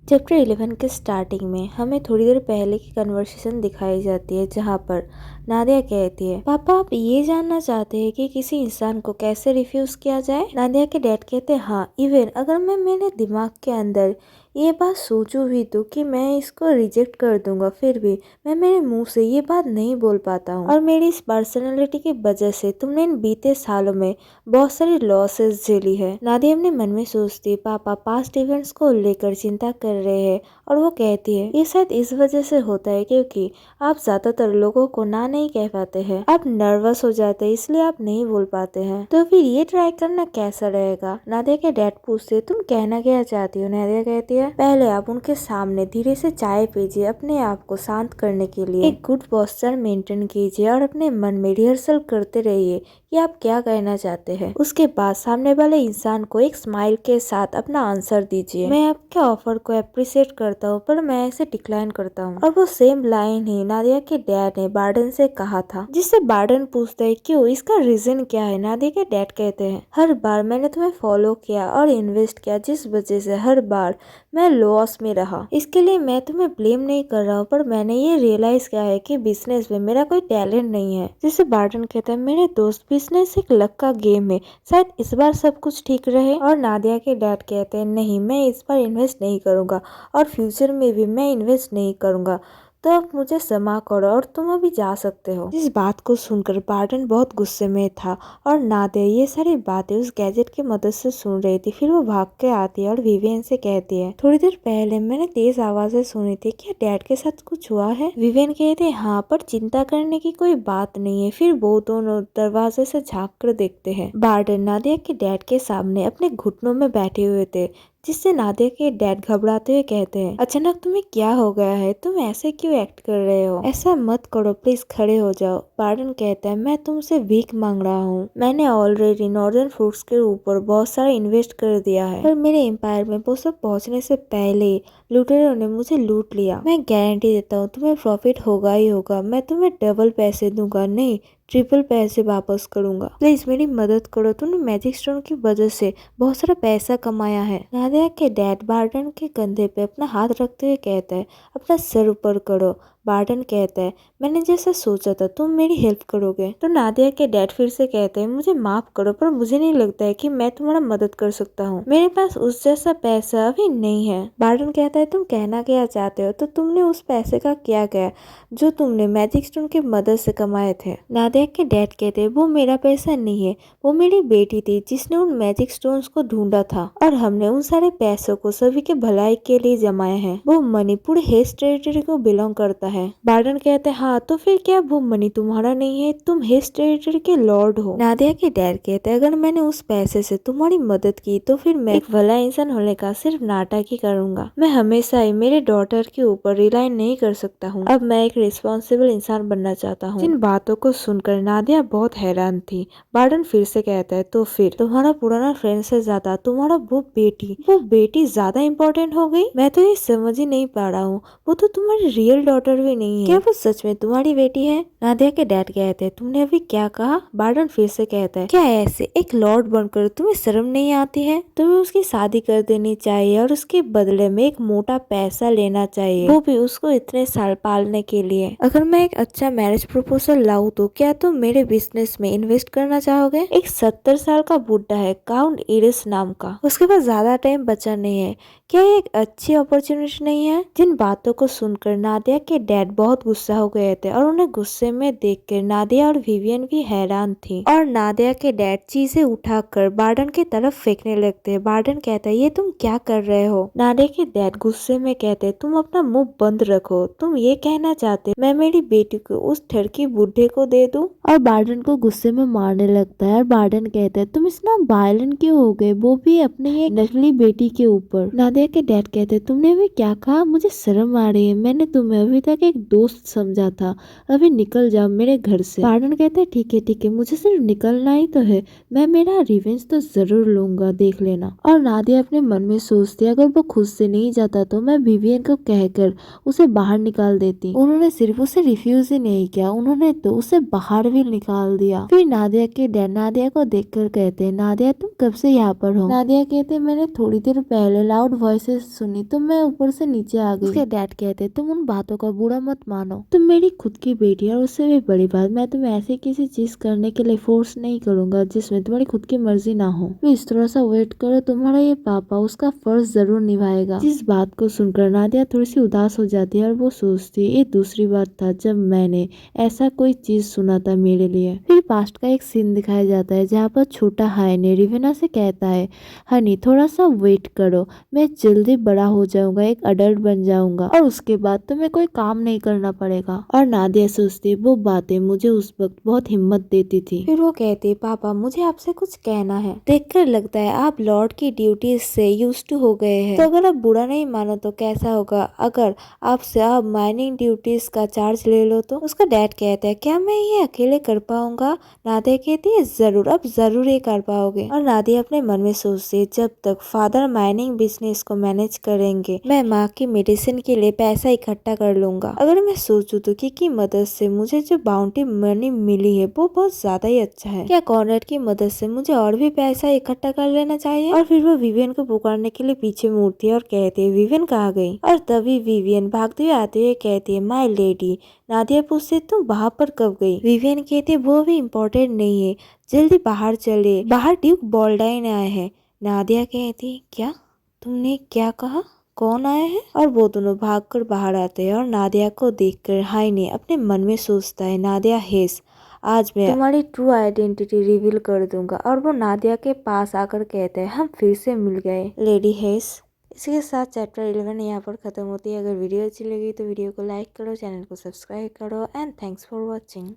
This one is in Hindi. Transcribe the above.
चैप्टर 11 के स्टार्टिंग में हमें थोड़ी देर पहले की कन्वर्सेशन दिखाई जाती है, जहाँ पर नादिया कहती है, पापा आप ये जानना चाहते हैं कि किसी इंसान को कैसे रिफ्यूज किया जाए। नादिया के डैड कहते हैं, हाँ, इवन अगर मैं मेरे दिमाग के अंदर ये बात सोचूं भी तो कि मैं इसको रिजेक्ट कर दूंगा, फिर भी मैं मेरे मुंह से ये बात नहीं बोल पाता हूँ। और मेरी इस पर्सनैलिटी की वजह से तुमने इन बीते सालों में बहुत सारी लॉसेस झेली है। नादिया अपने मन में सोचती है, पापा पास्ट इवेंट्स को लेकर चिंता कर रहे हैं। और वो कहती है, ये शायद इस वजह से होता है क्योंकि आप ज्यादातर लोगों को ना नहीं कह पाते हैं। आप नर्वस हो जाते हैं, इसलिए आप नहीं बोल पाते हैं। तो फिर ये ट्राई करना कैसा रहेगा। नादिया के डैड पूछते, तुम कहना क्या चाहती हो। नादिया कहती है, पहले आप उनके सामने धीरे से चाय पीजिए, अपने आप को शांत करने के लिए एक गुड पोस्चर मेंटेन कीजिए और अपने मन में रिहर्सल करते रहिए कि आप क्या कहना चाहते हैं। उसके बाद सामने वाले इंसान को एक स्माइल के साथ अपना आंसर दीजिए। मैं आपके ऑफर को अप्रिशिएट करता हूँ, पर मैं इसे डिक्लाइन करता हूँ। और वो सेम लाइन ही नादिया के डैड ने बार्डन से कहा था, जिससे बार्डन पूछता है, क्यों, इसका रीजन क्या है। नादिया के डैड कहते हैं, हर बार मैंने तुम्हें फॉलो किया और इन्वेस्ट किया, जिस वजह से हर बार मैं लॉस में रहा। इसके लिए मैं तुम्हें ब्लेम नहीं कर रहा हूँ, पर मैंने ये रियलाइज किया है कि बिजनेस में मेरा कोई टैलेंट नहीं है। जिससे बार्डन कहता है, मेरे दोस्त, बिजनेस एक लक का गेम है, शायद इस बार सब कुछ ठीक रहे। और नादिया के डैड कहते हैं, नहीं, मैं इस बार इन्वेस्ट नहीं करूंगा और फ्यूचर में भी मैं इन्वेस्ट नहीं करूंगा। तो अब मुझे क्षमा करो और तुम अभी जा सकते हो। इस बात को सुनकर बार्डन बहुत गुस्से में था और नादिया ये सारी बातें उस गैजेट की मदद से सुन रही थी। फिर वो भाग के आती है और विवियन से कहती है, थोड़ी देर पहले मैंने तेज आवाजें सुनी थी, क्या डैड के साथ कुछ हुआ है। विवियन कहते हैं, हाँ, पर चिंता करने की कोई बात नहीं है। फिर वो दोनों दरवाजे से झांक कर देखते हैं। बार्डन नादिया के डैड के सामने अपने घुटनों में बैठे हुए थे, जिससे नादिया के डैड घबराते हुए कहते हैं, अचानक तुम्हें क्या हो गया है, तुम ऐसे क्यों एक्ट कर रहे हो, ऐसा मत करो, प्लीज खड़े हो जाओ। बार्डन कहता है, मैं तुमसे भीख मांग रहा हूँ। मैंने ऑलरेडी नॉर्दर्न फ्रूट्स के ऊपर बहुत सारा इन्वेस्ट कर दिया है, पर मेरे एम्पायर में वो सब पहुँचने से पहले लुटेरों ने मुझे लूट लिया। मैं गारंटी देता हूँ तुम्हें प्रॉफिट होगा ही होगा। मैं तुम्हें डबल पैसे दूंगा, नहीं ट्रिपल पैसे वापस करूंगा। प्लीज मेरी मदद करो, तुमने मैजिक स्टोन की वजह से बहुत सारा पैसा कमाया है। नादिया के डैड बार्डन के कंधे पे अपना हाथ रखते हुए कहता है, अपना सर ऊपर करो। बार्डन कहता है, मैंने जैसा सोचा था तुम मेरी हेल्प करोगे। तो नादिया के डैड फिर से कहते हैं, मुझे माफ करो, पर मुझे नहीं लगता है कि मैं तुम्हारा मदद कर सकता हूँ। मेरे पास उस जैसा पैसा अभी नहीं है। बार्डन कहता है, तुम कहना क्या चाहते हो। तो तुमने उस पैसे का क्या किया जो तुमने मैजिक स्टोन की मदद से कमाए थे। नादिया के डैड कहते हैं, वो मेरा पैसा नहीं है, वो मेरी बेटी थी जिसने उन मैजिक स्टोन्स को ढूंढा था और हमने उन सारे पैसों को सभी के भलाई के लिए जमाया है। वो मनी पूरे हेस्ट टेरिटरी को बिलोंग करता है। बार्डन कहते हैं, हाँ, तो फिर क्या वो मनी तुम्हारा नहीं है, तुम हेस्ट टेरिटरी के लॉर्ड हो। नादिया के डैड कहते हैं, अगर मैंने उस पैसे से तुम्हारी मदद की तो फिर मैं एक भला इंसान होने का सिर्फ नाटक ही करूंगा। मैं हमेशा ही मेरे डॉटर के ऊपर रिलाई नहीं कर सकता हूँ। अब मैं एक रिस्पॉन्सिबल इंसान बनना चाहता हूँ। जिन बातों को सुनकर नादिया बहुत हैरान थी। बार्डन फिर से कहता है, तो फिर तुम्हारा पुराना फ्रेंड से ज्यादा तुम्हारा वो बेटी ज्यादा इम्पोर्टेंट हो गई। मैं तो ये समझ ही नहीं पा रहा हूँ, वो तो तुम्हारी रियल डॉटर भी नहीं है। क्या वो सच में तुम्हारी बेटी है। नादिया के डैड कहते हैं, तुमने अभी क्या कहा। बार्डन फिर से कहता है, क्या ऐसे एक लॉर्ड बनकर तुम्हें शर्म नहीं आती है। तुम्हें उसकी शादी कर देनी चाहिए और उसके बदले में एक मोटा पैसा लेना चाहिए, वो भी उसको इतने साल पालने के लिए। अगर मैं एक अच्छा मैरिज प्रपोजल लाऊं तो क्या तुम मेरे बिजनेस में इन्वेस्ट करना चाहोगे। एक 70 साल का बुढ़ा है, काउंट इरिस नाम का, उसके पास ज्यादा टाइम बचा नहीं है। क्या ये एक अच्छी अपॉर्चुनिटी नहीं है। जिन बातों को सुनकर नादिया के डैड बहुत गुस्सा हो गए थे और उन्हें गुस्से में देखकर नादिया और विवियन भी हैरान थी। और नादिया के डैड चीजें उठाकर बार्डन की तरफ फेंकने लगते हैं। बार्डन कहता है, ये तुम क्या कर रहे हो। नादिया के डैड गुस्से में कहते, तुम अपना मुंह बंद रखो। तुम ये कहना चाहते मैं मेरी बेटी को उस ठरकी बूढ़े को दे दूं। और बार्डन को गुस्से में मारने लगता है। और बार्डन कहता है, तुम इतना वायलेंट क्यों हो गए, वो भी अपनी एक नकली बेटी के ऊपर। नादिया के डैड कहते हैं, तुमने अभी क्या कहा, मुझे शर्म आ रही है। मैंने तुम्हें अभी तक एक दोस्त समझा था, अभी निकल जाओ मेरे घर से। बार्डन कहते हैं, ठीक है, मुझे सिर्फ निकलना ही तो है, मैं मेरा रिवेंज तो जरूर लूंगा, देख लेना। और नादिया अपने मन में सोचती है, अगर वो खुद से नहीं जाता तो मैं विवियन को कहकर उसे बाहर निकाल देती। उन्होंने सिर्फ उसे रिफ्यूज ही नहीं किया, उन्होंने तो उसे बाहर भी निकाल दिया। फिर नादिया के डैड नादिया को देखकर कहते हैं, नादिया तुम कब से यहाँ पर हो। नादिया कहते हैं, मैंने थोड़ी देर पहले लाउड वॉइसेस सुनी तो मैं ऊपर से नीचे आ गई। उसके डैड कहते तुम उन बातों का बुरा मत मानो, तुम मेरी खुद की बेटी और उससे भी बड़ी बात, मैं तुम्हें ऐसे किसी चीज करने के लिए फोर्स नहीं करूंगा जिसमें तुम्हारी खुद की मर्जी ना हो। प्लीज थोड़ा सा वेट करो, तुम्हारा ये पापा उसका फर्ज जरूर निभाएगा। जिस बात को सुनकर नादिया थोड़ी सी उदास हो जाती है और वो सोचती है ये दूसरी बार था जब मैंने ऐसा कोई चीज सुना था मेरे लिए। फिर पास्ट का एक सीन दिखाया जाता है जहाँ पर छोटा हाय ने रिवेना से कहता है हनी थोड़ा सा वेट करो, मैं जल्दी बड़ा हो जाऊंगा, एक अडल्ट बन जाऊंगा और उसके बाद तुम्हें कोई काम नहीं करना पड़ेगा। और नादिया सोचती वो बातें मुझे उस वक्त बहुत हिम्मत देती थी। फिर वो कहती पापा मुझे आपसे कुछ कहना है, देखकर लगता है आप लॉर्ड की ड्यूटीज से यूज्ड टू हो गए हैं, तो अगर आप बुरा नहीं मानो तो कैसा होगा अगर आपसे आप माइनिंग ड्यूटीज का चार्ज ले लो तो। उसका डैड कहता है क्या मैं ये अकेले कर पाऊंगा? नादिया कहती है जरूर, अब जरूर ये कर पाओगे। और नादिया अपने मन में सोचती है जब तक फादर माइनिंग बिजनेस को मैनेज करेंगे मैं माँ की मेडिसिन के लिए पैसा इकट्ठा कर लूंगा। अगर मैं सोचूं तो की मदद से मुझे जो बाउंटी मनी मिली है वो बहुत ज्यादा ही अच्छा है, क्या कॉर्नर की मदद से मुझे और भी पैसा इकट्ठा कर लेना चाहिए? और फिर वो विवियन को पुकारने के लिए पीछे मुड़ती है और कहती है विवियन कहाँ गई? और तभी विवियन भागते हुए आते हुए कहती है माय लेडी। नादिया पूछती तुम वहाँ पर कब गई? विवियन कहती है वो भी इम्पोर्टेंट नहीं है, जल्दी बाहर चले, बाहर ड्यूक बॉल्डाइन आए हैं। नादिया कहती क्या? तुमने क्या कहा? कौन आए हैं? और वो दोनों भागकर बाहर आते हैं और नादिया को देखकर हाय ने अपने मन में सोचता है नादिया हेस आज मैं तुम्हारी ट्रू आइडेंटिटी रिवील कर दूंगा। और वो नादिया के पास आकर कहते हैं हम फिर से मिल गए लेडी हेस। इसके साथ चैप्टर 11 यहाँ पर खत्म होती है। अगर वीडियो अच्छी लगी तो वीडियो को लाइक करो, चैनल को सब्सक्राइब करो एंड थैंक्स फॉर वॉचिंग।